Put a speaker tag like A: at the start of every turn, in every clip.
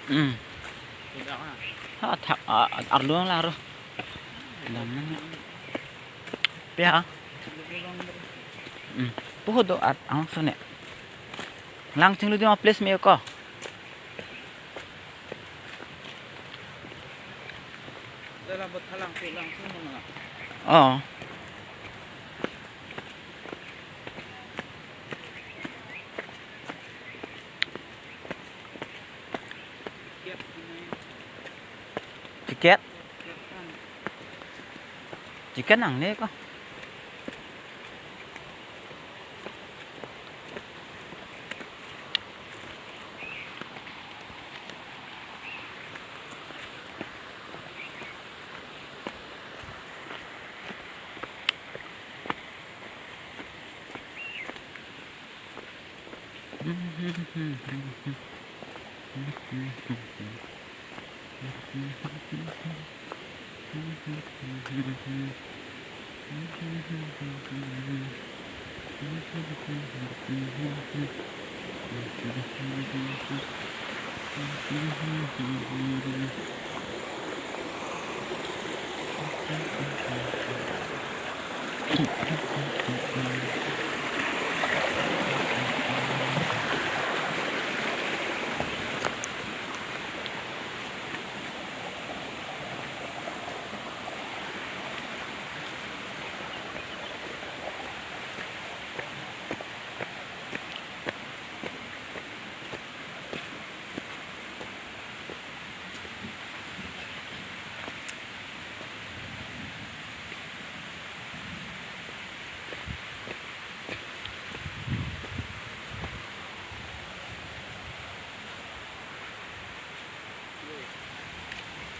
A: Tidak ah.
B: Ha thak arluang lang ro. Laman nga. Piha. Puho do at ang sone. Lang ting lu di ma place me ko.
A: Lalabot halang silang sino mga.
B: Oo.
A: Kiat ini.
B: Tiket.
A: Kiat kan.
B: Chicken ang ne ko.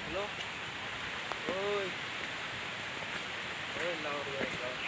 A: Hello. Oi. Oi, Laura, Laura.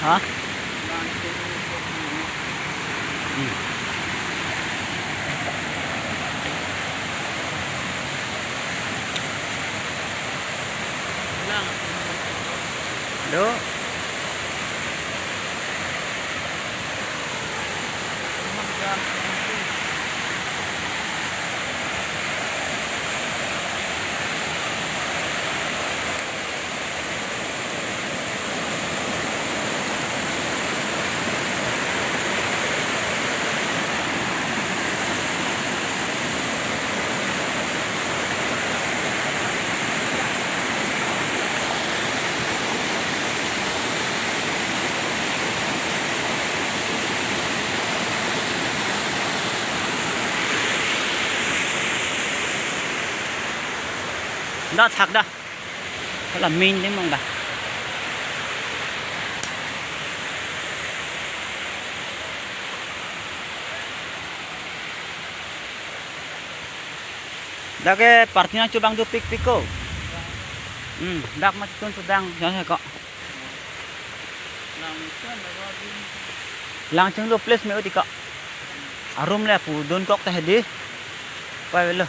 B: Ha? Do. đã thạc đã, thế là min đấy mong bà. Dah ke partinya cubang tu pik ko. Dak macam tu sedang jangan kok.
A: Langsung lagi.
B: Langsung lu place me uti kok. Arum le pu don kok teh di. Pai velo.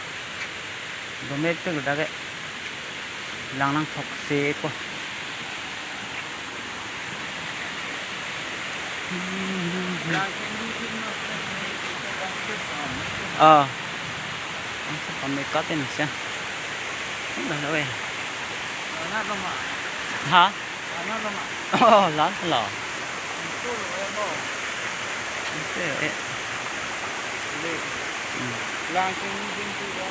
B: Domet tu dah ke. Lang nang thok se ko. Kami katin siya. Ano na eh?
A: Ano lama?
B: Ha?
A: Ano lama?
B: Oh, lan lo.
A: Ito ano?
B: Ito eh.
A: Langsung din po.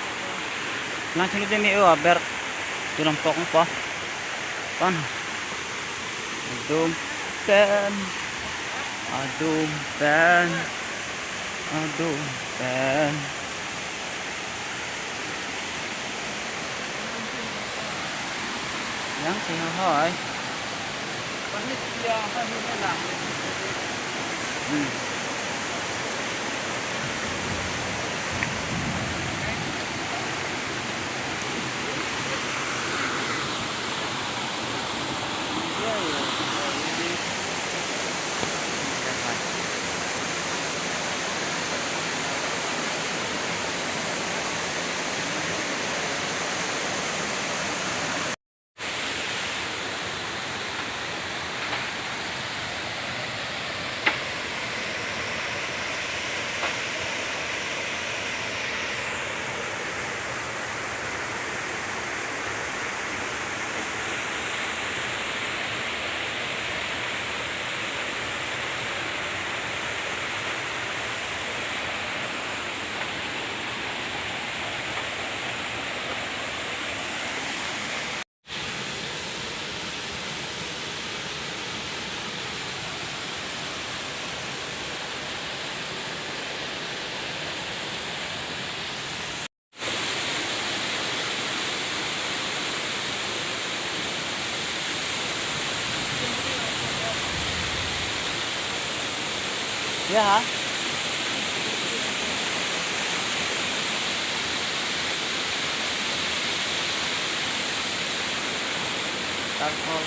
B: Langsung din mi ber. Tulang pok mo pa. Pan. Adum pen. Adum pen. Adum pen. Yang siya hoy.
A: Panit siya kasi na lang.
B: Iya ha? Tapos